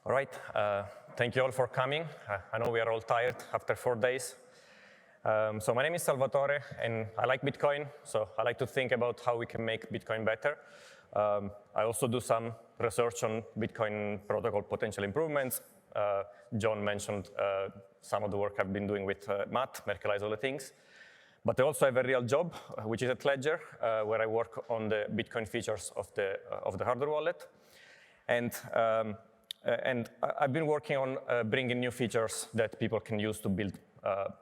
All right, thank you all for coming. I know we are all tired after 4 days. So my name is Salvatore, and I like Bitcoin, so I like to think about how we can make Bitcoin better. I also do some research on Bitcoin protocol potential improvements. John mentioned some of the work I've been doing with Matt, Merkelize all the things. But I also have a real job, which is at Ledger, where I work on the Bitcoin features of the hardware wallet. And I've been working on bringing new features that people can use to build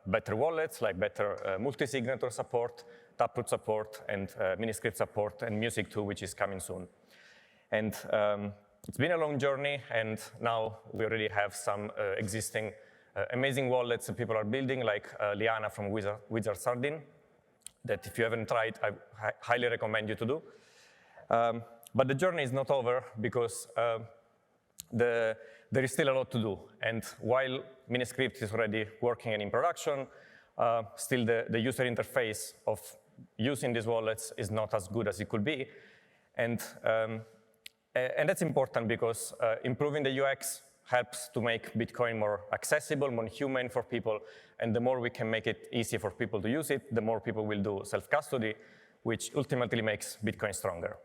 better wallets, like better multi-signature support, taproot support, and miniscript support, and music too, which is coming soon. And it's been a long journey, and now we already have some existing amazing wallets that people are building, like Liana from Wizard Sardine, that if you haven't tried, I highly recommend you to do. But the journey is not over, because there is still a lot to do. And while miniscript is already working and in production, still the user interface of using these wallets is not as good as it could be. And that's important, because improving the UX helps to make Bitcoin more accessible, more human for people. And the more we can make it easy for people to use it, the more people will do self-custody, which ultimately makes Bitcoin stronger.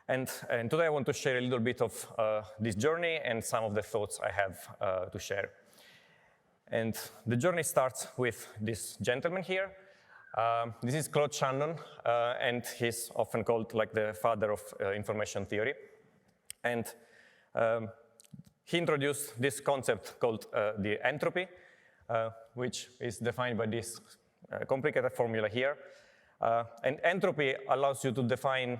And today I want to share a little bit of this journey and some of the thoughts I have to share. And the journey starts with this gentleman here. This is Claude Shannon, and he's often called like the father of information theory. And he introduced this concept called the entropy, which is defined by this complicated formula here. And entropy allows you to define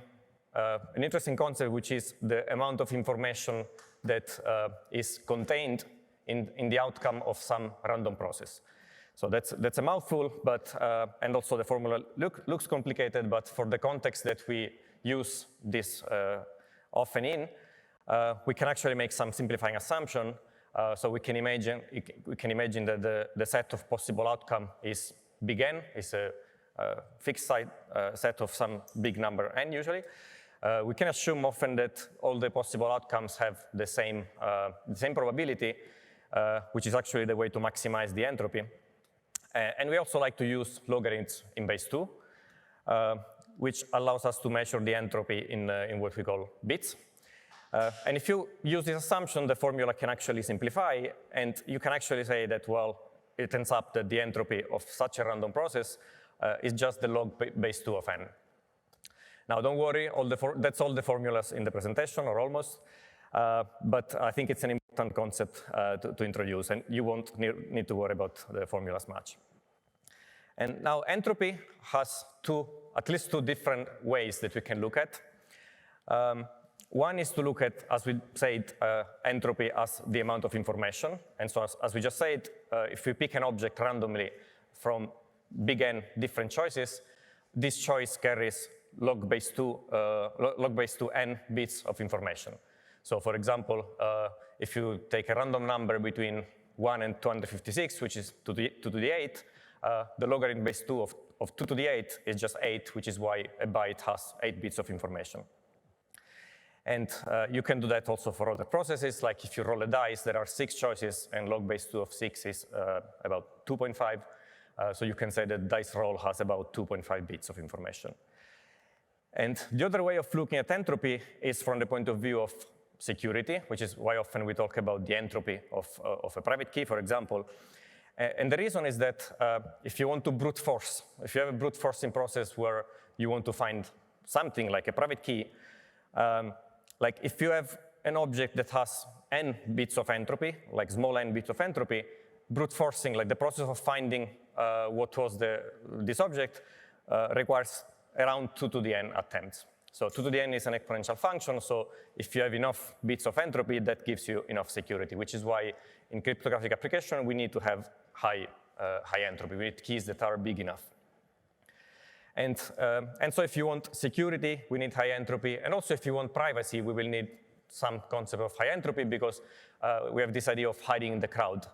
an interesting concept, which is the amount of information that is contained in the outcome of some random process. So that's a mouthful, but and also the formula looks complicated, but for the context that we use this often in, we can actually make some simplifying assumption. So we can imagine that the set of possible outcome is big N, is a fixed set of some big number N usually. We can assume often that all the possible outcomes have the same probability, which is actually the way to maximize the entropy. And we also like to use logarithms in base 2, which allows us to measure the entropy in what we call bits. And if you use this assumption, the formula can actually simplify, and you can actually say that, well, it ends up that the entropy of such a random process is just the log base 2 of n. Now, don't worry, that's all the formulas in the presentation, or almost. But I think it's an important concept to introduce, and you won't need to worry about the formulas much. And now, entropy has at least two different ways that we can look at. One is to look at, as we said, entropy as the amount of information. And so as we just said, if we pick an object randomly from big N different choices, this choice carries log base 2 n bits of information. So for example, if you take a random number between 1 and 256, which is 2 to the 8, the logarithm base 2 of 2 to the 8 is just 8, which is why a byte has 8 bits of information. And you can do that also for other processes, like if you roll a dice, there are 6 choices, and log base 2 of 6 is about 2.5. So you can say that dice roll has about 2.5 bits of information. And the other way of looking at entropy is from the point of view of security, which is why often we talk about the entropy of a private key, for example. And the reason is that if you want to brute force, if you have a brute forcing process where you want to find something like a private key, like if you have an object that has n bits of entropy, like small n bits of entropy, brute forcing, like the process of finding what was this object, requires around 2 to the n attempts. So 2 to the n is an exponential function, so if you have enough bits of entropy, that gives you enough security, which is why in cryptographic application, we need to have high entropy. We need keys that are big enough. And so if you want security, we need high entropy. And also if you want privacy, we will need some concept of high entropy, because we have this idea of hiding in the crowd.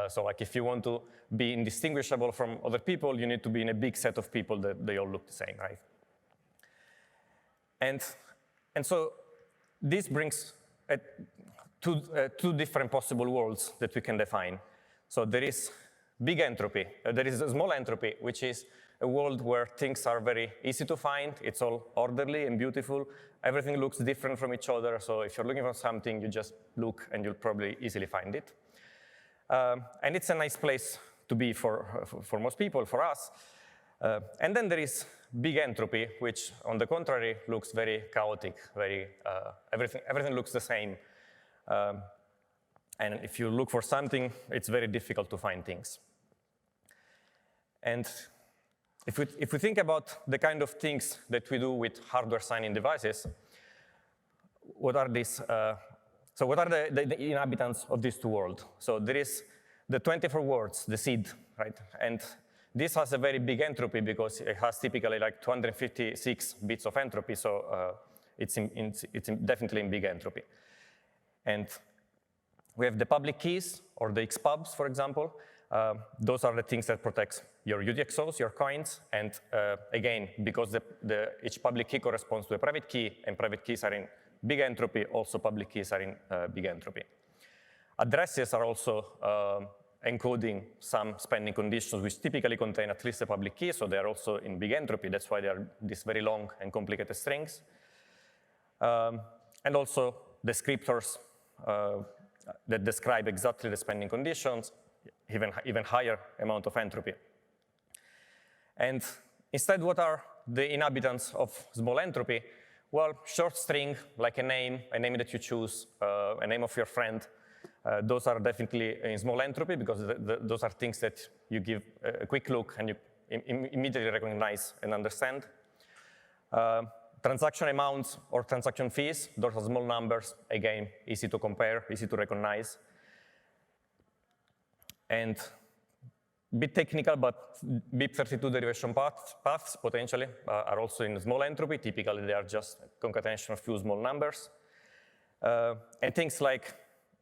So like if you want to be indistinguishable from other people, you need to be in a big set of people that they all look the same, right? And so this brings two different possible worlds that we can define. So there is big entropy, there is a small entropy, which is a world where things are very easy to find, it's all orderly and beautiful, everything looks different from each other, so if you're looking for something, you just look and you'll probably easily find it. And it's a nice place to be for most people, for us. And then there is big entropy, which on the contrary looks very chaotic, everything looks the same. And if you look for something, it's very difficult to find things. And if we think about the kind of things that we do with hardware signing devices, what are these? So what are the inhabitants of these two worlds? So there is the 24 words, the seed, right? And this has a very big entropy because it has typically like 256 bits of entropy, so it's definitely in big entropy. And we have the public keys, or the xpubs, for example. Those are the things that protect your UTXOs, your coins, and again, because each public key corresponds to a private key, and private keys are in big entropy, also public keys are in big entropy. Addresses are also encoding some spending conditions, which typically contain at least a public key, so they are also in big entropy. That's why they are these very long and complicated strings. And also descriptors that describe exactly the spending conditions, even higher amount of entropy. And instead, what are the inhabitants of small entropy? Well, short string, like a name that you choose, a name of your friend, those are definitely in small entropy because those are things that you give a quick look and you immediately recognize and understand. Transaction amounts or transaction fees, those are small numbers, again, easy to compare, easy to recognize. And a bit technical, but BIP32 derivation paths potentially are also in small entropy. Typically, they are just concatenation of few small numbers. And things like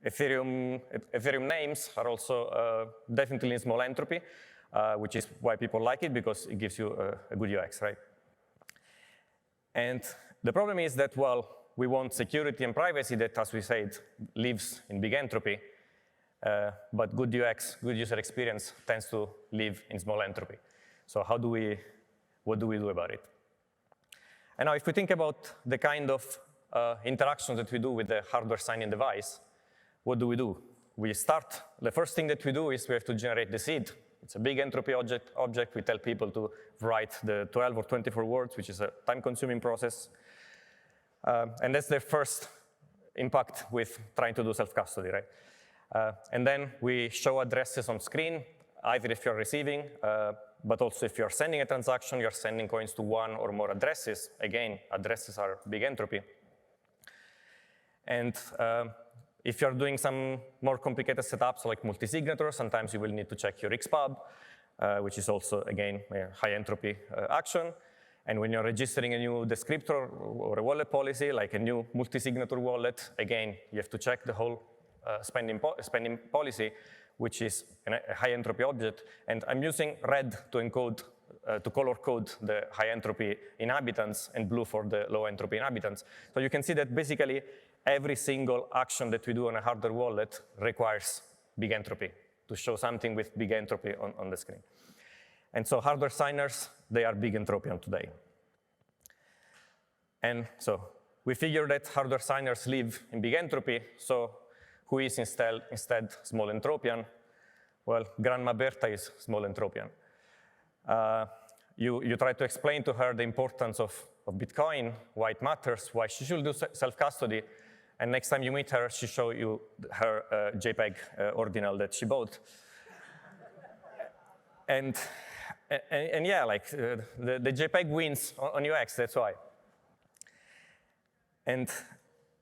Ethereum names are also definitely in small entropy, which is why people like it, because it gives you a good UX, right? And the problem is that, well, we want security and privacy that, as we said, lives in big entropy. But good UX, good user experience, tends to live in small entropy. So what do we do about it? And now if we think about the kind of interactions that we do with the hardware signing device, what do? The first thing that we do is we have to generate the seed. It's a big entropy object. We tell people to write the 12 or 24 words, which is a time-consuming process. And that's their first impact with trying to do self-custody, right? And then we show addresses on screen, either if you're receiving, but also if you're sending a transaction, you're sending coins to one or more addresses. Again, addresses are big entropy. And if you're doing some more complicated setups like multi-signature, sometimes you will need to check your xpub, which is also, again, a high entropy action. And when you're registering a new descriptor or a wallet policy, like a new multi-signature wallet, again, you have to check the whole spending policy, which is a high entropy object. And I'm using red to encode, to color code the high entropy inhabitants and blue for the low entropy inhabitants. So you can see that basically every single action that we do on a hardware wallet requires big entropy to show something with big entropy on the screen. And so hardware signers, they are big entropian today. And so we figure that hardware signers live in big entropy, so who is instead small entropian? Well, Grandma Berta is small entropian. You try to explain to her the importance of Bitcoin, why it matters, why she should do self-custody, and next time you meet her, she shows you her JPEG ordinal that she bought. And yeah, like the JPEG wins on UX, that's why. And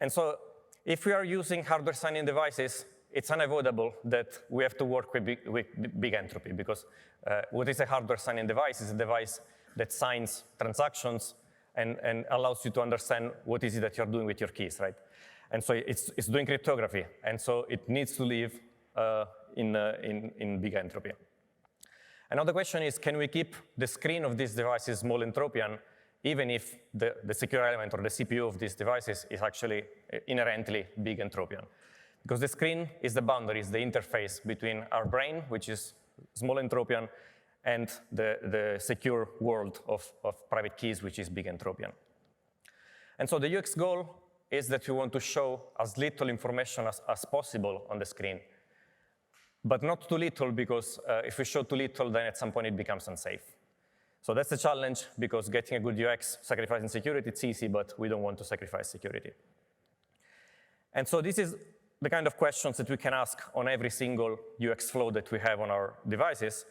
so if we are using hardware signing devices, it's unavoidable that we have to work with big entropy, because what is a hardware signing device is a device that signs transactions and allows you to understand what is it that you're doing with your keys, right? And so it's doing cryptography, and so it needs to live in big entropy. And now the question is, can we keep the screen of these devices small entropian, even if the secure element or the CPU of these devices is actually inherently big entropian? Because the screen is the boundary, is the interface between our brain, which is small entropian, and the secure world of private keys, which is big entropian. And so the UX goal is that we want to show as little information as possible on the screen, but not too little, because if we show too little, then at some point it becomes unsafe. So that's the challenge, because getting a good UX, sacrificing security, it's easy, but we don't want to sacrifice security. And so this is the kind of questions that we can ask on every single UX flow that we have on our devices.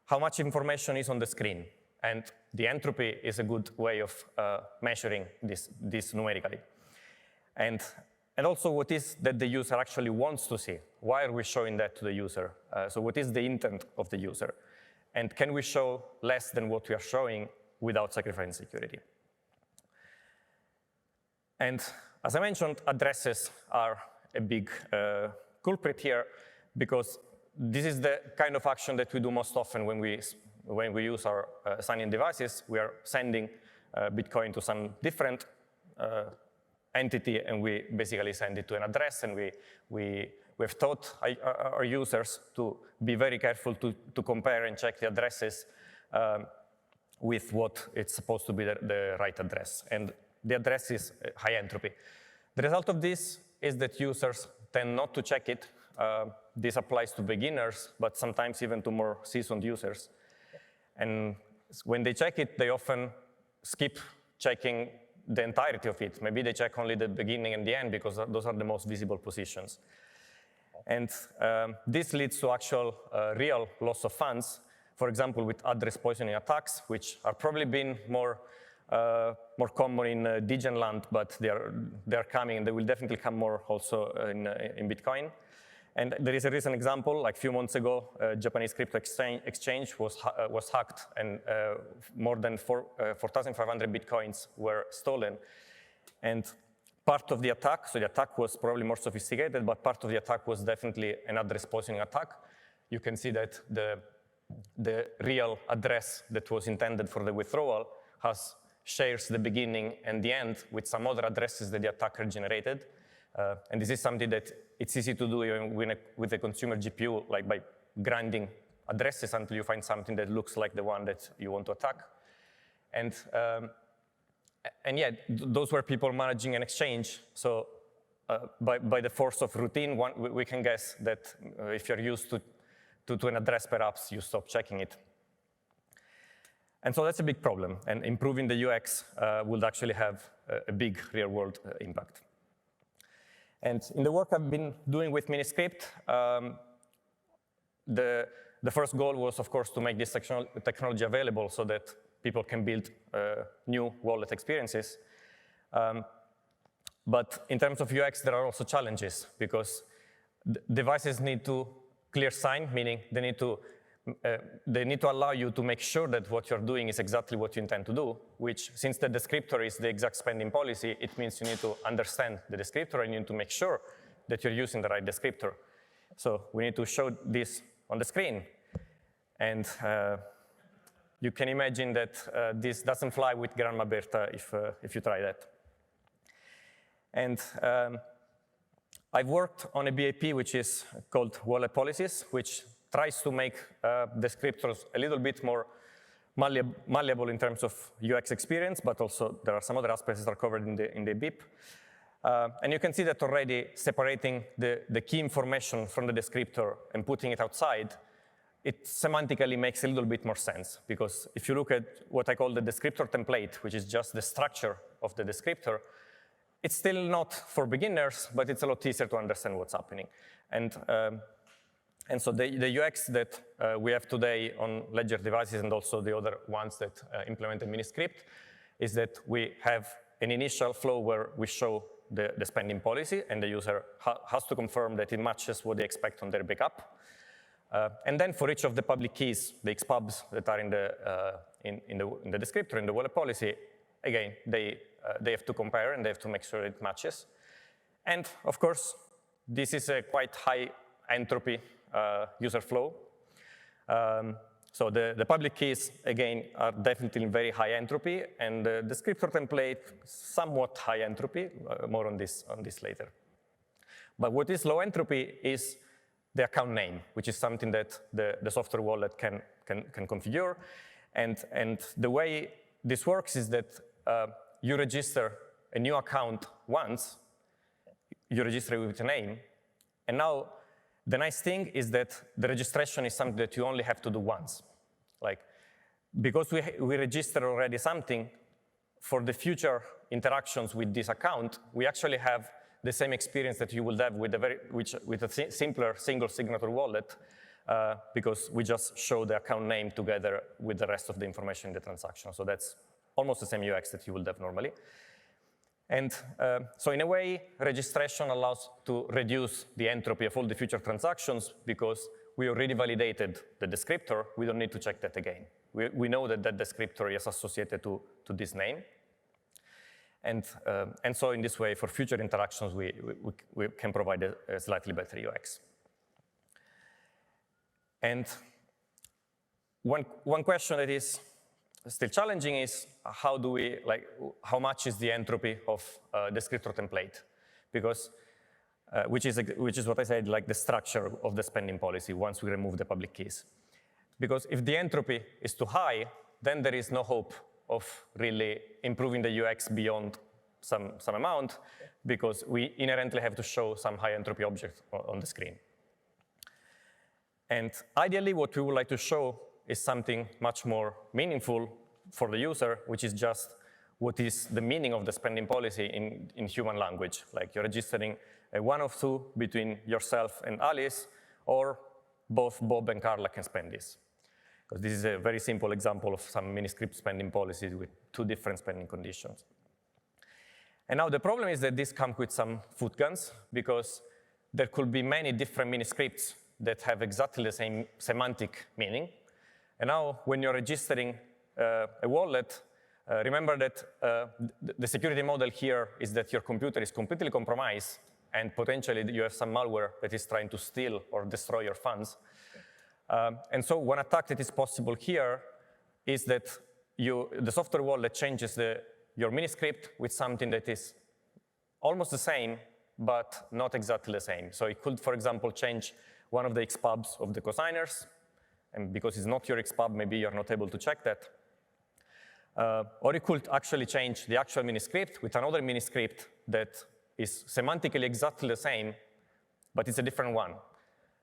How much information is on the screen? And the entropy is a good way of measuring this numerically. And also, what is that the user actually wants to see? Why are we showing that to the user? So what is the intent of the user? And can we show less than what we are showing without sacrificing security? And as I mentioned, addresses are a big culprit here, because this is the kind of action that we do most often when we use our sign-in devices. We are sending Bitcoin to some different entity, and we basically send it to an address, and we've taught our users to be very careful to compare and check the addresses with what it's supposed to be the right address. And the address is high entropy. The result of this is that users tend not to check it. This applies to beginners, but sometimes even to more seasoned users. And when they check it, they often skip checking the entirety of it. Maybe they check only the beginning and the end, because those are the most visible positions. And this leads to actual real loss of funds, for example, with address poisoning attacks, which are probably been more common in Degen land, but they're coming, and they will definitely come more also in Bitcoin. And there is a recent example, like a few months ago, Japanese crypto exchange was hacked, and more than 4,500 Bitcoins were stolen. And part of the attack, so the attack was probably more sophisticated, but part of the attack was definitely an address poisoning attack. You can see that the real address that was intended for the withdrawal shares the beginning and the end with some other addresses that the attacker generated. And this is something that it's easy to do even with a consumer GPU, like by grinding addresses until you find something that looks like the one that you want to attack. And yeah, those were people managing an exchange. So by the force of routine, we can guess that if you're used to an address, perhaps you stop checking it. And so that's a big problem. And improving the UX would actually have a big real-world impact. And in the work I've been doing with miniscript, the first goal was, of course, to make this technology available so that people can build new wallet experiences. But in terms of UX, there are also challenges, because devices need to clear sign, meaning they need to allow you to make sure that what you're doing is exactly what you intend to do, which, since the descriptor is the exact spending policy, it means you need to understand the descriptor and you need to make sure that you're using the right descriptor. So we need to show this on the screen. And you can imagine that this doesn't fly with Grandma Berta if you try that. And I've worked on a BAP which is called wallet policies, which tries to make descriptors a little bit more malleable in terms of UX experience, but also there are some other aspects that are covered in the BIP. And you can see that already separating the key information from the descriptor and putting it outside, it semantically makes a little bit more sense, because if you look at what I call the descriptor template, which is just the structure of the descriptor, it's still not for beginners, but it's a lot easier to understand what's happening. And so the UX that we have today on Ledger devices, and also the other ones that implemented miniscript, is that we have an initial flow where we show the spending policy, and the user has to confirm that it matches what they expect on their backup. And then for each of the public keys, the xpubs that are in the descriptor, in the wallet policy, again, they have to compare and they have to make sure it matches. And of course, this is a quite high entropy user flow. So the public keys, again, are definitely in very high entropy, and the descriptor template, somewhat high entropy, more on this later. But what is low entropy is the account name, which is something that the software wallet can configure. And the way this works is that you register a new account once, you register it with a name, and now the nice thing is that the registration is something that you only have to do once. Like, because we register already something, for the future interactions with this account, we actually have the same experience that you would have with a simpler single signature wallet, because we just show the account name together with the rest of the information in the transaction. So that's almost the same UX that you would have normally. And so in a way, registration allows to reduce the entropy of all the future transactions because we already validated the descriptor. We don't need to check that again. We know that that descriptor is associated to this name. And so in this way, for future interactions, we can provide a slightly better UX. And one question that is still challenging is how much is the entropy of a descriptor template? Because, which is what I said, like the structure of the spending policy once we remove the public keys. Because if the entropy is too high, then there is no hope of really improving the UX beyond some amount, because we inherently have to show some high entropy object on the screen. And ideally, what we would like to show is something much more meaningful for the user, which is just what is the meaning of the spending policy in human language. Like you're registering a 1 of 2 between yourself and Alice, or both Bob and Carla can spend this. Because this is a very simple example of some miniscript spending policies with 2 different spending conditions. And now the problem is that this comes with some foot guns, because there could be many different miniscripts that have exactly the same semantic meaning. And now when you're registering a wallet, remember that the security model here is that your computer is completely compromised, and potentially you have some malware that is trying to steal or destroy your funds. And so one attack that is possible here is that the software wallet changes your miniscript with something that is almost the same, but not exactly the same. So it could, for example, change one of the xpubs of the cosigners, and because it's not your xpub, maybe you're not able to check that. Or it could actually change the actual miniscript with another miniscript that is semantically exactly the same, but it's a different one.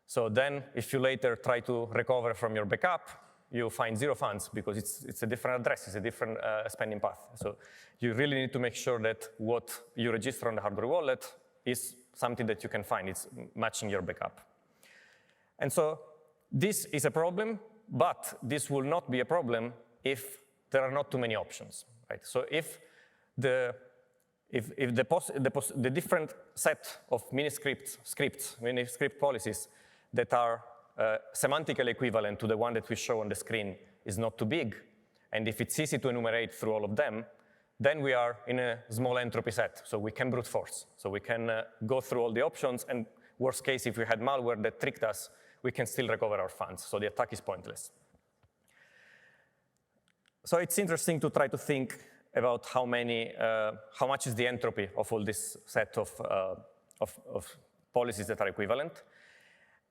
So then if you later try to recover from your backup, you find 0 funds because it's a different address, it's a different spending path. So you really need to make sure that what you register on the hardware wallet is something that you can find. It's matching your backup. And so this is a problem, but this will not be a problem if there are not too many options, right? So if the different set of miniscript policies that are semantically equivalent to the one that we show on the screen is not too big, and if it's easy to enumerate through all of them, then we are in a small entropy set, so we can brute force. So we can go through all the options, and worst case, if we had malware that tricked us, we can still recover our funds, so the attack is pointless. So it's interesting to try to think about how much is the entropy of all this set of policies that are equivalent.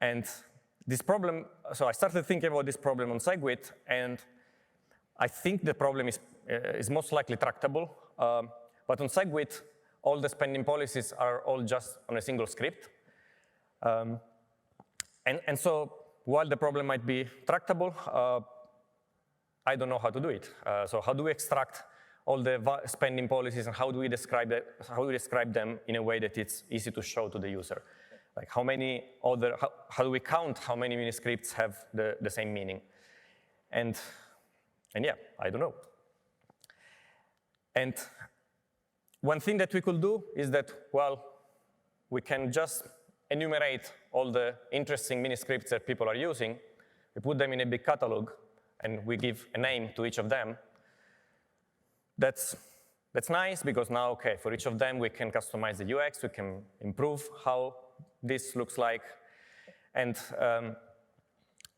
And this problem, so I started thinking about this problem on SegWit, and I think the problem is most likely tractable. But on SegWit, all the spending policies are all just on a single script. And so while the problem might be tractable, I don't know how to do it. So how do we extract all the spending policies, and how do we describe them in a way that it's easy to show to the user? Like how do we count how many miniscripts have the same meaning? And yeah, I don't know. And one thing that we could do is that, well, we can just enumerate all the interesting miniscripts that people are using. We put them in a big catalog, and we give a name to each of them. That's nice, because now, okay, for each of them, we can customize the UX, we can improve how this looks like, and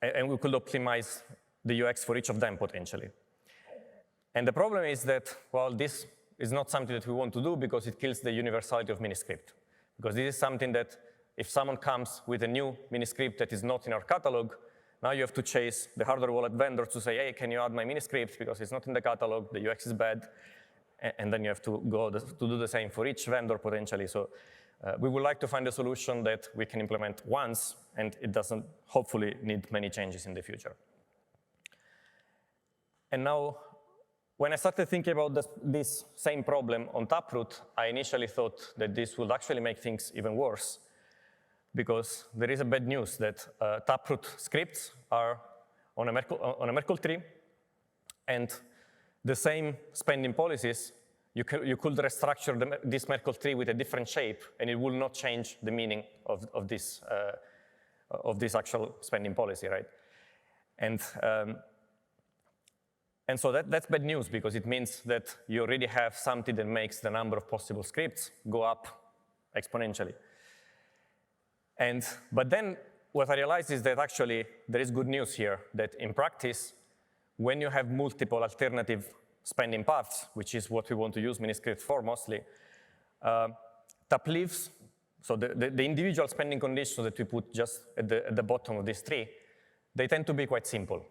we could optimize the UX for each of them, potentially. And the problem is that, well, this is not something that we want to do because it kills the universality of miniscript. Because this is something that if someone comes with a new miniscript that is not in our catalog, now you have to chase the hardware wallet vendor to say, hey, can you add my miniscript because it's not in the catalog, the UX is bad, and then you have to go to do the same for each vendor potentially. So we would like to find a solution that we can implement once, and it doesn't hopefully need many changes in the future. And now, when I started thinking about this same problem on Taproot, I initially thought that this would actually make things even worse, because there is a bad news that Taproot scripts are on a Merkle tree, and the same spending policies, you could restructure this Merkle tree with a different shape, and it will not change the meaning of this actual spending policy, right? And so that's bad news, because it means that you already have something that makes the number of possible scripts go up exponentially. But then what I realized is that actually there is good news here, that in practice, when you have multiple alternative spending paths, which is what we want to use miniscript for mostly, tap leaves, so the individual spending conditions that we put just at the bottom of this tree, they tend to be quite simple,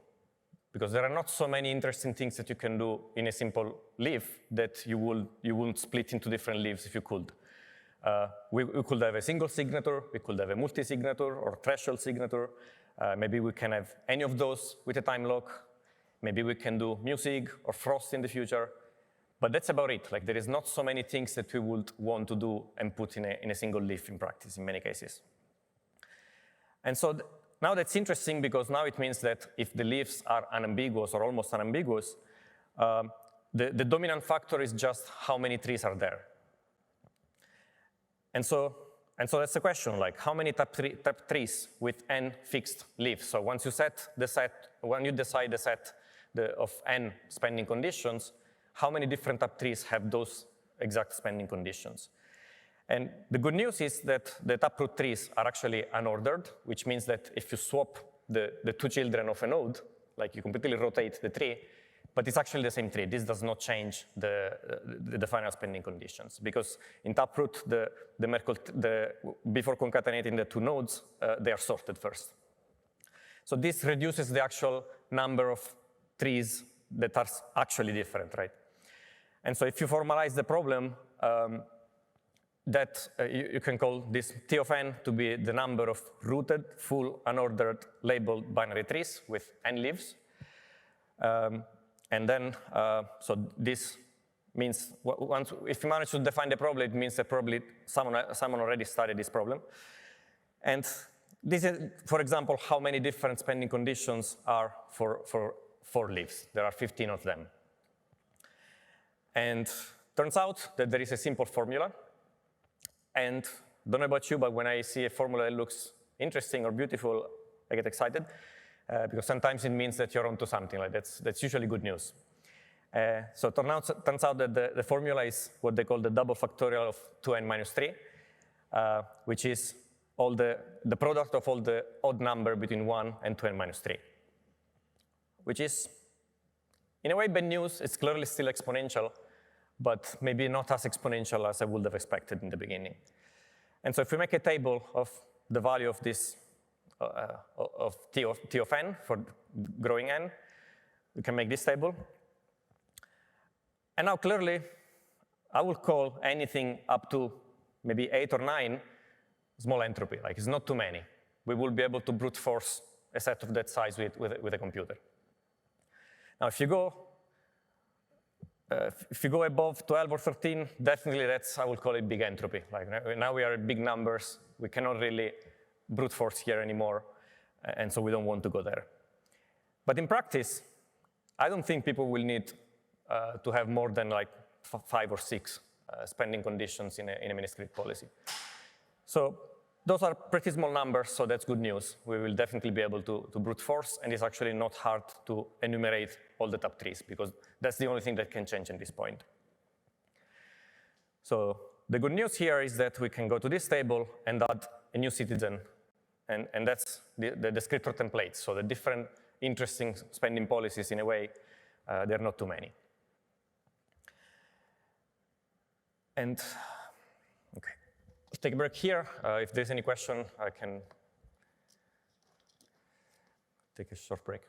because there are not so many interesting things that you can do in a simple leaf that you wouldn't split into different leaves if you could. We could have a single signature, we could have a multi-signature or threshold signature. Maybe we can have any of those with a time lock. Maybe we can do music or frost in the future. But that's about it. Like, there is not so many things that we would want to do and put in a single leaf in practice in many cases. And so now that's interesting, because now it means that if the leaves are unambiguous or almost unambiguous, the dominant factor is just how many trees are there. And so that's the question, like, how many tap trees with n fixed leaves? So once you when you decide the set of n spending conditions, how many different tap trees have those exact spending conditions? And the good news is that the taproot trees are actually unordered, which means that if you swap the two children of a node, like, you completely rotate the tree, but it's actually the same tree. This does not change the final spending conditions, because in Taproot, before concatenating the two nodes, they are sorted first. So this reduces the actual number of trees that are actually different, right? And so if you formalize the problem, you can call this T of n to be the number of rooted, full, unordered, labeled binary trees with n leaves. And then, so this means, if you manage to define the problem, it means that probably someone already studied this problem. And this is, for example, how many different spending conditions are for 4 leaves. There are 15 of them. And turns out that there is a simple formula. And don't know about you, but when I see a formula that looks interesting or beautiful, I get excited. Because sometimes it means that you're onto something. Like, that's usually good news. So it turns out that the formula is what they call the double factorial of 2n minus 3, which is all the product of all the odd number between 1 and 2n minus 3, which is, in a way, bad news. It's clearly still exponential, but maybe not as exponential as I would have expected in the beginning. And so if we make a table of the value of this of T of n for growing n, we can make this table. And now clearly, I will call anything up to maybe 8 or 9 small entropy. Like, it's not too many. We will be able to brute force a set of that size with a computer. Now, if you go above 12 or 13, definitely I will call it big entropy. Like, now we are at big numbers. We cannot really brute force here anymore, and so we don't want to go there. But in practice, I don't think people will need to have more than like 5 or 6 spending conditions in a miniscript policy. So those are pretty small numbers, so that's good news. We will definitely be able to brute force, and it's actually not hard to enumerate all the tap trees, because that's the only thing that can change at this point. So the good news here is that we can go to this table and add a new citizen. And that's the descriptor templates. So the different interesting spending policies, in a way, there are not too many. And, OK. Let's take a break here. If there's any question, I can take a short break.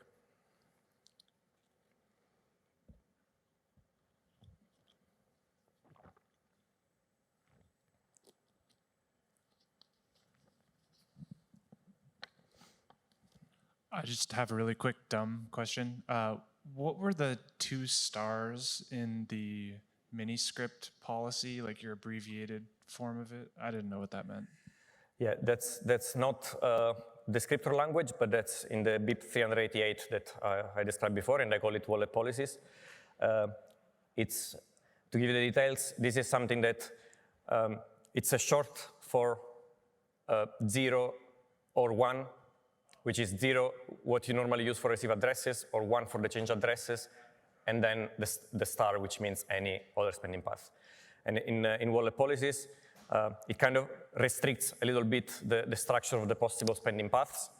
I just have a really quick dumb question. What were the 2 stars in the miniscript policy, like your abbreviated form of it? I didn't know what that meant. Yeah, that's not descriptor language, but that's in the BIP 388 that I described before, and I call it wallet policies. It's, to give you the details, this is something that it's a short for 0 or 1, which is 0, what you normally use for receive addresses, or 1 for the change addresses, and then the star, which means any other spending path. And in wallet policies, it kind of restricts a little bit the structure of the possible spending paths,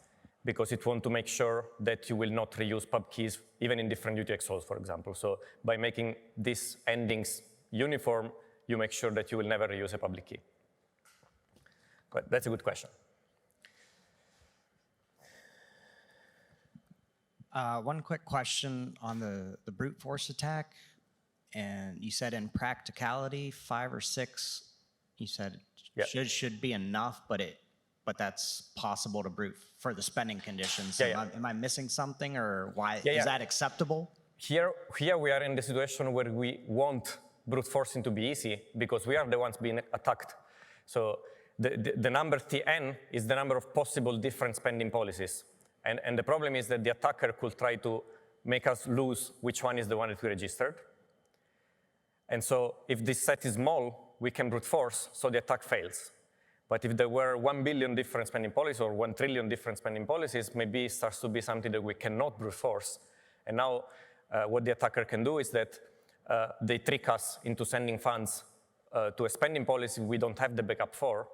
because it wants to make sure that you will not reuse pub keys, even in different UTXOs, for example. So by making these endings uniform, you make sure that you will never reuse a public key. But that's a good question. One quick question on the brute force attack. And you said in practicality, 5 or 6, you said should be enough, but that's possible to brute for the spending conditions. Am I missing something, or why is that acceptable? Here we are in the situation where we want brute forcing to be easy because we are the ones being attacked. So the number Tn is the number of possible different spending policies. And the problem is that the attacker could try to make us lose which one is the one that we registered. And so if this set is small, we can brute force, so the attack fails. But if there were 1 billion different spending policies or 1 trillion different spending policies, maybe it starts to be something that we cannot brute force. And now what the attacker can do is that they trick us into sending funds to a spending policy we don't have the backup for.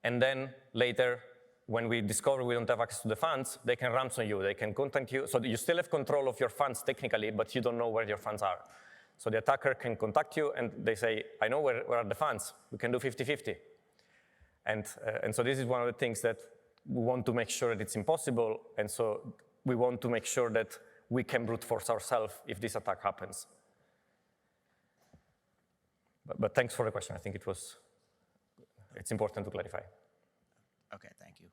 And then later, when we discover we don't have access to the funds, they can ransom you, they can contact you. So you still have control of your funds technically, but you don't know where your funds are. So the attacker can contact you and they say, I know where are the funds. We can do 50-50. And so this is one of the things that we want to make sure that it's impossible. And so we want to make sure that we can brute force ourselves if this attack happens. But thanks for the question. I think it's important to clarify. Okay, thank you.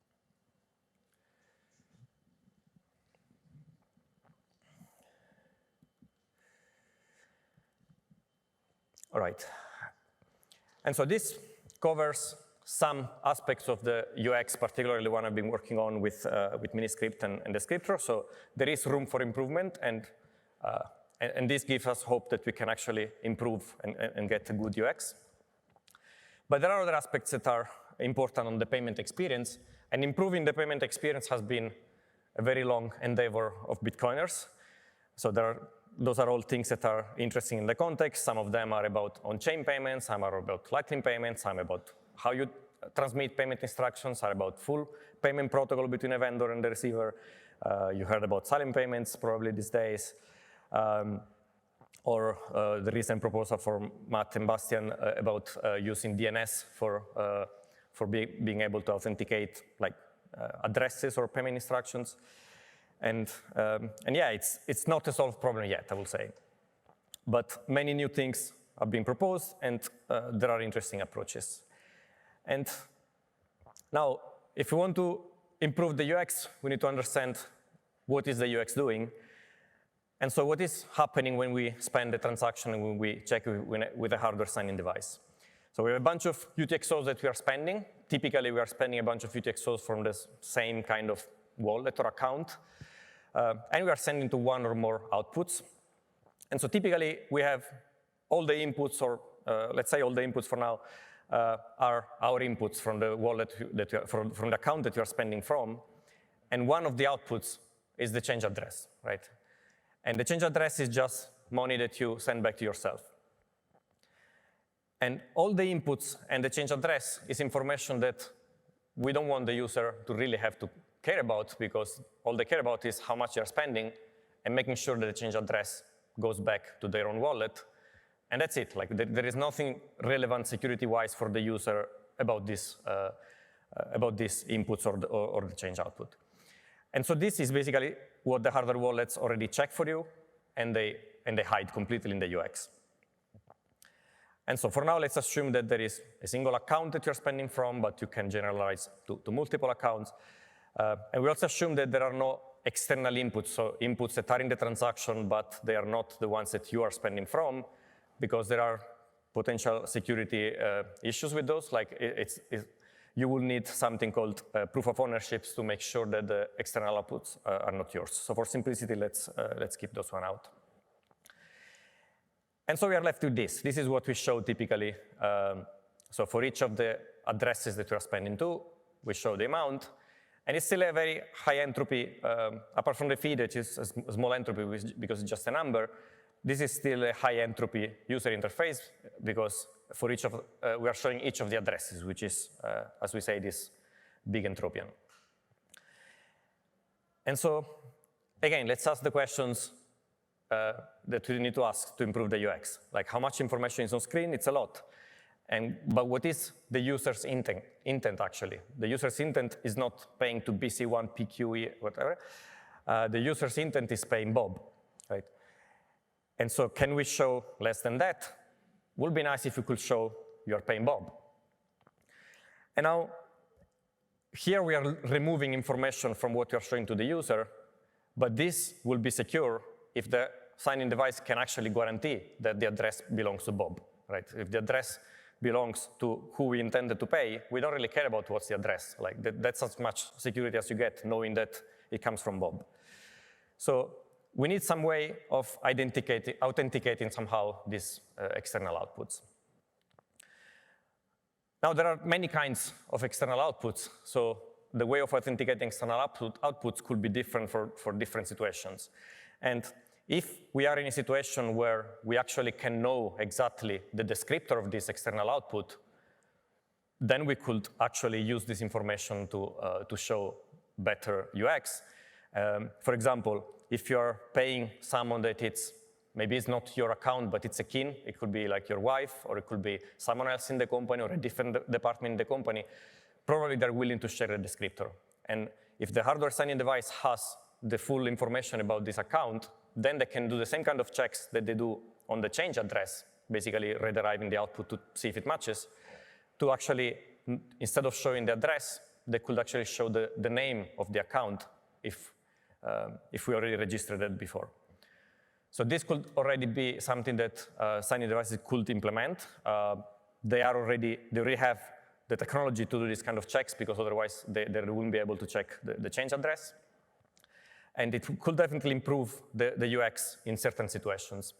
All right. And so this covers some aspects of the UX, particularly one I've been working on with miniscript and descriptor. So there is room for improvement, and this gives us hope that we can actually improve and get a good UX. But there are other aspects that are important on the payment experience, and improving the payment experience has been a very long endeavor of Bitcoiners. So those are all things that are interesting in the context. Some of them are about on-chain payments, some are about Lightning payments, some about how you transmit payment instructions, are about full payment protocol between a vendor and the receiver. You heard about silent payments probably these days. Or the recent proposal from Matt and Bastian about using DNS for being able to authenticate like addresses or payment instructions. And yeah, it's not a solved problem yet, I will say. But many new things have been proposed, and there are interesting approaches. And now, if we want to improve the UX, we need to understand what is the UX doing. And so what is happening when we spend a transaction and when we check with a hardware signing device? So we have a bunch of UTXOs that we are spending. Typically, we are spending a bunch of UTXOs from the same kind of wallet or account. And we are sending to one or more outputs. And so typically, we have all the inputs, or let's say all the inputs for now, are our inputs from the wallet, from the account that you are spending from. And one of the outputs is the change address, right? And the change address is just money that you send back to yourself. And all the inputs and the change address is information that we don't want the user to really have to care about, because all they care about is how much they're spending and making sure that the change address goes back to their own wallet. And that's it. Like there is nothing relevant security-wise for the user about these inputs or the change output. And so this is basically what the hardware wallets already check for you, and they hide completely in the UX. And so for now, let's assume that there is a single account that you're spending from, but you can generalize to multiple accounts. And we also assume that there are no external inputs, so inputs that are in the transaction, but they are not the ones that you are spending from, because there are potential security issues with those. Like you will need something called proof of ownerships to make sure that the external outputs are not yours. So for simplicity, let's keep those one out. And so we are left with this. This is what we show typically. So for each of the addresses that we are spending to, we show the amount. And it's still a very high entropy, apart from the fee, which is a small entropy because it's just a number. This is still a high entropy user interface because for each of, we are showing each of the addresses, which is, as we say, this big entropian. And so, again, let's ask the questions that we need to ask to improve the UX. Like how much information is on screen? It's a lot. But what is the user's intent actually? The user's intent is not paying to BC1, PQE, whatever. The user's intent is paying Bob, right? And so can we show less than that? Would be nice if we could show you're paying Bob. And now, here we are removing information from what you're showing to the user, but this will be secure if the signing device can actually guarantee that the address belongs to Bob, right? If the address belongs to who we intended to pay, we don't really care about what's the address. Like that's as much security as you get, knowing that it comes from Bob. So we need some way of authenticating somehow these external outputs. Now there are many kinds of external outputs. So the way of authenticating external outputs could be different for different situations. And if we are in a situation where we actually can know exactly the descriptor of this external output, then we could actually use this information to show better UX. For example, if you're paying someone that maybe it's not your account, but it's a kin, it could be like your wife, or it could be someone else in the company, or a different department in the company, probably they're willing to share a descriptor. And if the hardware signing device has the full information about this account, then they can do the same kind of checks that they do on the change address, basically rederiving the output to see if it matches, to actually, instead of showing the address, they could actually show the name of the account if we already registered it before. So this could already be something that signing devices could implement. They already have the technology to do this kind of checks, because otherwise they wouldn't be able to check the change address. And it could definitely improve the UX in certain situations.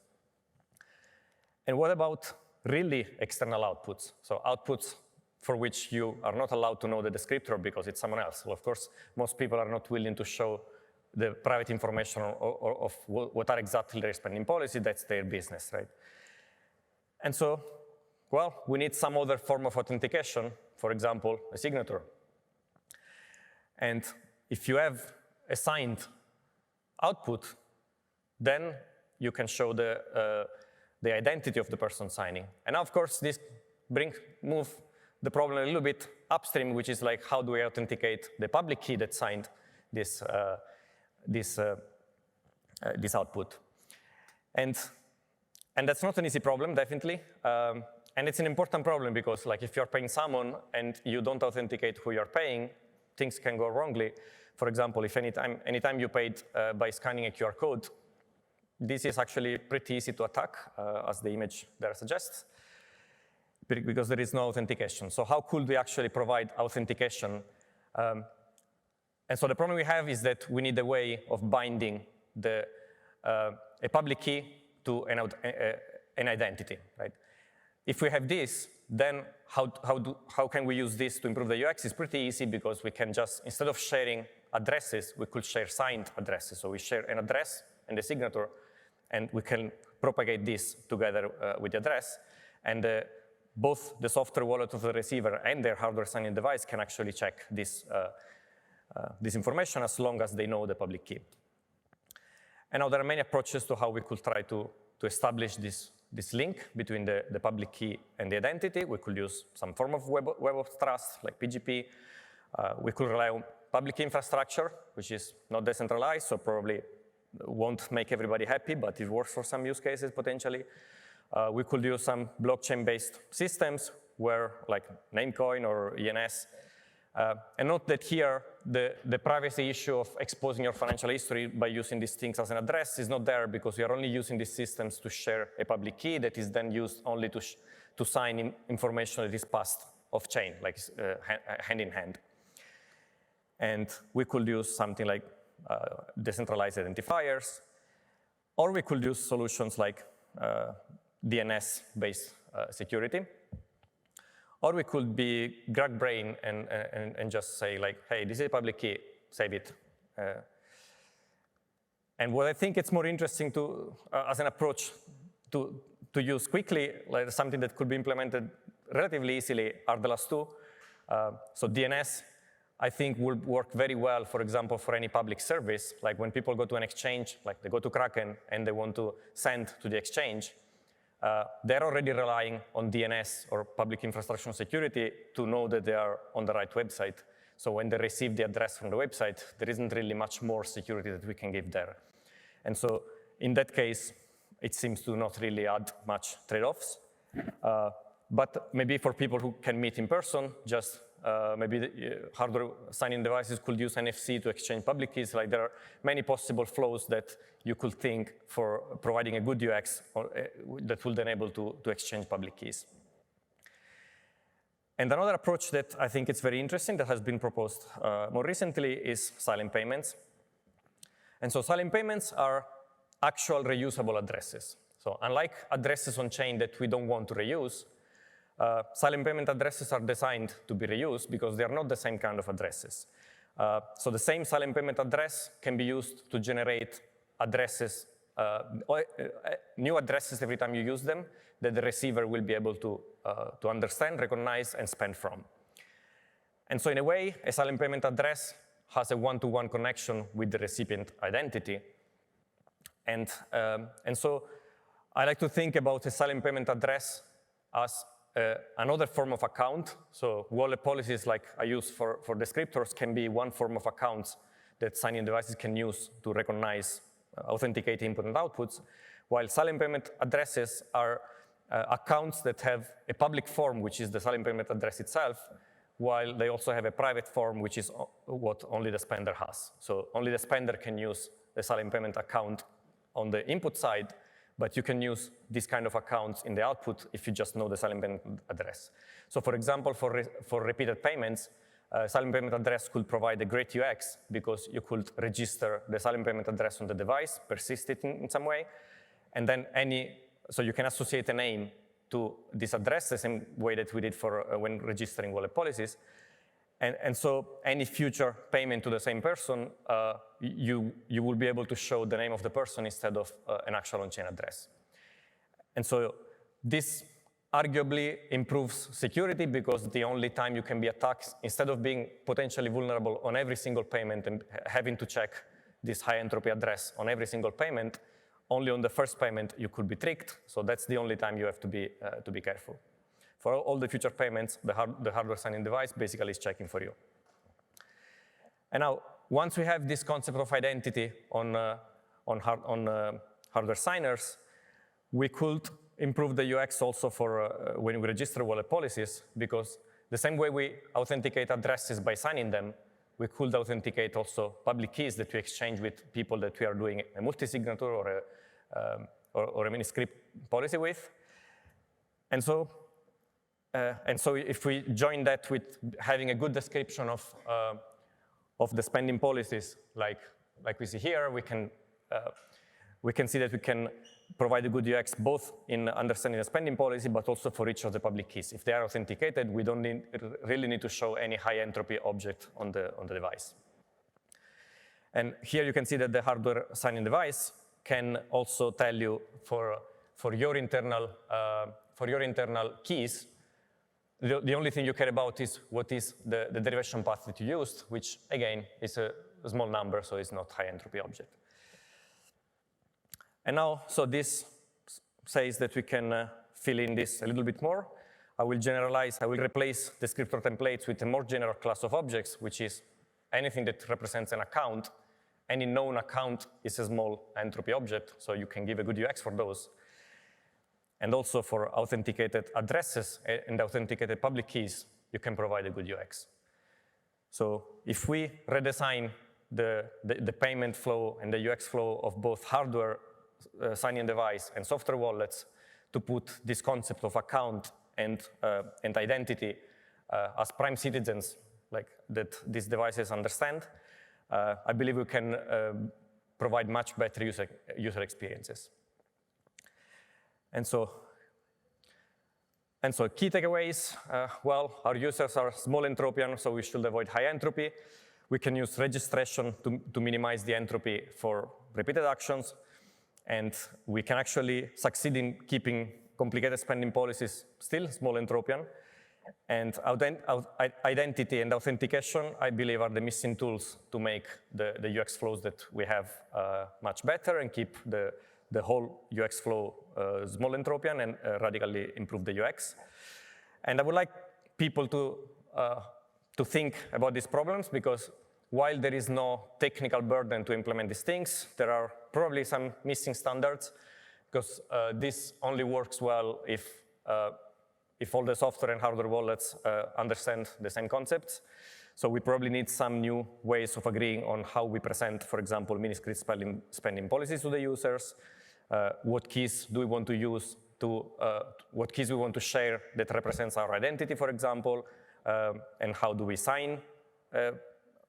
And what about really external outputs? So outputs for which you are not allowed to know the descriptor because it's someone else. Well, of course, most people are not willing to show the private information of what are exactly their spending policy. That's their business, right? And so, well, we need some other form of authentication, for example, a signature. And if you have a signed output, then you can show the identity of the person signing. And now, of course, this move the problem a little bit upstream, which is like, how do we authenticate the public key that signed this output? And that's not an easy problem, definitely. And it's an important problem because, like, if you're paying someone and you don't authenticate who you're paying, things can go wrongly. For example, if anytime you paid by scanning a QR code, this is actually pretty easy to attack, as the image there suggests, because there is no authentication. So how could we actually provide authentication? And so the problem we have is that we need a way of binding a public key to an identity, right? If we have this, then how can we use this to improve the UX? It's pretty easy, because we can just, instead of sharing addresses, we could share signed addresses. So we share an address and a signature, and we can propagate this together with the address. And both the software wallet of the receiver and their hardware signing device can actually check this information as long as they know the public key. And now there are many approaches to how we could try to establish this this link between the public key and the identity. We could use some form of web of trust, like PGP. We could rely on public infrastructure, which is not decentralized, so probably won't make everybody happy, but it works for some use cases potentially. We could use some blockchain-based systems where, like Namecoin or ENS. And note that here, the privacy issue of exposing your financial history by using these things as an address is not there because we are only using these systems to share a public key that is then used only to sign in information that is passed off-chain, like hand in hand. And we could use something like decentralized identifiers, or we could use solutions like DNS-based security. Or we could be Greg Brain and just say like, hey, this is a public key, save it. And what I think it's more interesting to, as an approach to use quickly, like something that could be implemented relatively easily, are the last two. So DNS, I think, will work very well, for example, for any public service. Like when people go to an exchange, like they go to Kraken and they want to send to the exchange, they're already relying on DNS or public infrastructure security to know that they are on the right website. So when they receive the address from the website, there isn't really much more security that we can give there. And so in that case, it seems to not really add much trade-offs. But maybe for people who can meet in person, just maybe the hardware signing devices could use NFC to exchange public keys. Like there are many possible flows that you could think for providing a good UX that will enable to exchange public keys. And another approach that I think is very interesting that has been proposed more recently is silent payments. And so silent payments are actual reusable addresses. So unlike addresses on chain that we don't want to reuse, silent payment addresses are designed to be reused because they are not the same kind of addresses. So the same silent payment address can be used to generate addresses, new addresses every time you use them that the receiver will be able to understand, recognize, and spend from. And so in a way, a silent payment address has a one-to-one connection with the recipient identity. And so I like to think about a silent payment address as another form of account. So wallet policies like I use for descriptors can be one form of accounts that signing devices can use to recognize, authenticate input and outputs, while silent payment addresses are accounts that have a public form, which is the silent payment address itself, while they also have a private form, which is what only the spender has. So only the spender can use the silent payment account on the input side, but you can use this kind of accounts in the output if you just know the silent payment address. So for example, for repeated payments, silent payment address could provide a great UX because you could register the silent payment address on the device, persist it in some way, and then so you can associate a name to this address the same way that we did for when registering wallet policies. And so any future payment to the same person, you will be able to show the name of the person instead of an actual on-chain address. And so this arguably improves security because the only time you can be attacked, instead of being potentially vulnerable on every single payment and having to check this high entropy address on every single payment, only on the first payment you could be tricked. So that's the only time you have to be careful. For all the future payments, the hardware signing device basically is checking for you. And now, once we have this concept of identity on hardware signers, we could improve the UX also for when we register wallet policies, because the same way we authenticate addresses by signing them, we could authenticate also public keys that we exchange with people that we are doing a multi-signature or a miniscript policy with. And so if we join that with having a good description of the spending policies, like we see here, we can see that we can provide a good UX both in understanding the spending policy, but also for each of the public keys. If they are authenticated, we don't really need to show any high entropy object on the device. And here you can see that the hardware signing device can also tell you for your internal keys, the only thing you care about is what is the derivation path that you used, which again is a small number, so it's not high entropy object. And now, so this says that we can fill in this a little bit more. I will generalize, I will replace descriptor templates with a more general class of objects, which is anything that represents an account. Any known account is a small entropy object, so you can give a good UX for those. And also for authenticated addresses and authenticated public keys, you can provide a good UX. So if we redesign the payment flow and the UX flow of both hardware signing device and software wallets to put this concept of account and identity as prime citizens, like that these devices understand, I believe we can provide much better user experiences. And so key takeaways, well, our users are small entropian, so we should avoid high entropy. We can use registration to minimize the entropy for repeated actions. And we can actually succeed in keeping complicated spending policies still small entropian. And identity and authentication, I believe, are the missing tools to make the UX flows that we have much better and keep the whole UX flow small entropian and radically improve the UX. And I would like people to think about these problems, because while there is no technical burden to implement these things, there are probably some missing standards, because this only works well if all the software and hardware wallets understand the same concepts. So we probably need some new ways of agreeing on how we present, for example, miniscript spending policies to the users, what keys do we want to use what keys we want to share that represents our identity, for example, and how do we sign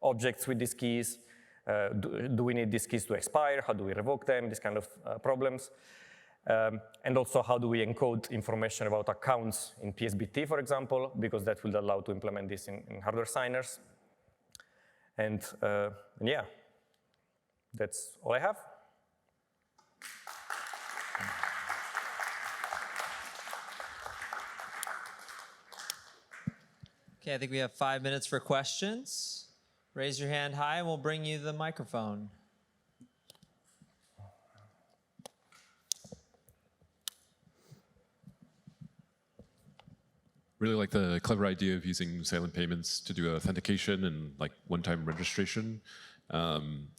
objects with these keys? Do we need these keys to expire? How do we revoke them? These kind of problems. And also, how do we encode information about accounts in PSBT, for example, because that will allow to implement this in hardware signers. And yeah, that's all I have. Okay, I think we have 5 minutes for questions. Raise your hand high and we'll bring you the microphone. Really like the clever idea of using silent payments to do authentication and like one-time registration.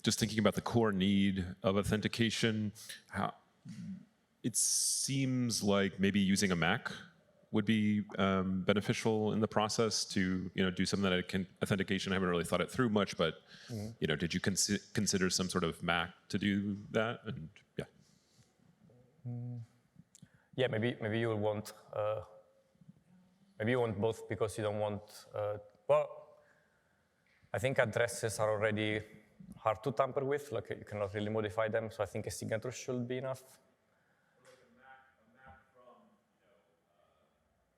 Just thinking about the core need of authentication, it seems like maybe using a Mac would be beneficial in the process to do some of that authentication. I haven't really thought it through much, but did you consider some sort of Mac to do that? And yeah. Yeah, maybe you will want. Maybe you want both because you don't want, well, I think addresses are already hard to tamper with, like you cannot really modify them, so I think a signature should be enough. Like a map from, the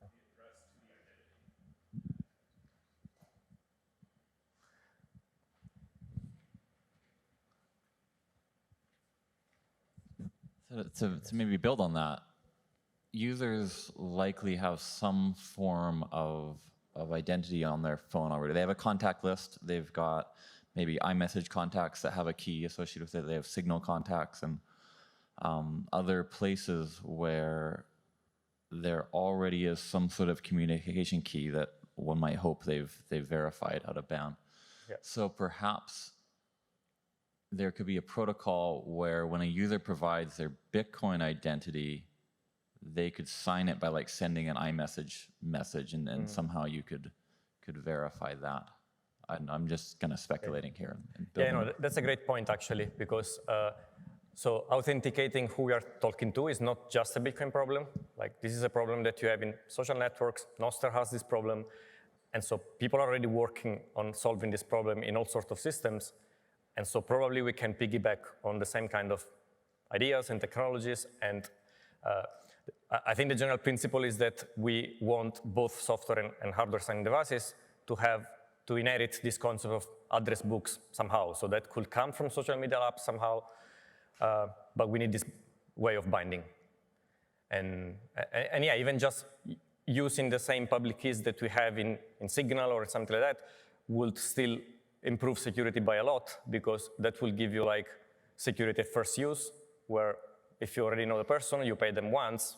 address to the identity. To maybe build on that, users likely have some form of identity on their phone already. They have a contact list. They've got maybe iMessage contacts that have a key associated with it. They have Signal contacts and other places where there already is some sort of communication key that one might hope they've verified out of bound. Yeah. So perhaps there could be a protocol where when a user provides their Bitcoin identity, they could sign it by like sending an iMessage message, and somehow you could verify that. I'm just kind of speculating here. Yeah, no, that's a great point actually, because so authenticating who we are talking to is not just a Bitcoin problem. Like this is a problem that you have in social networks. Nostr has this problem, and so people are already working on solving this problem in all sorts of systems, and so probably we can piggyback on the same kind of ideas and technologies. And I think the general principle is that we want both software and hardware signing devices to inherit this concept of address books somehow. So that could come from social media apps somehow, but we need this way of binding. And yeah, even just using the same public keys that we have in Signal or something like that would still improve security by a lot, because that will give you like security at first use, where if you already know the person, you pay them once,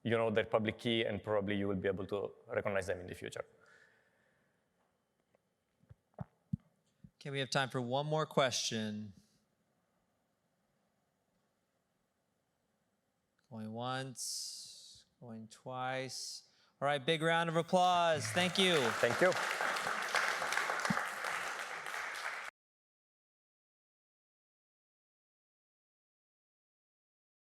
you know their public key, and probably you will be able to recognize them in the future. Okay, we have time for one more question. Going once, going twice. All right, big round of applause. Thank you. Thank you.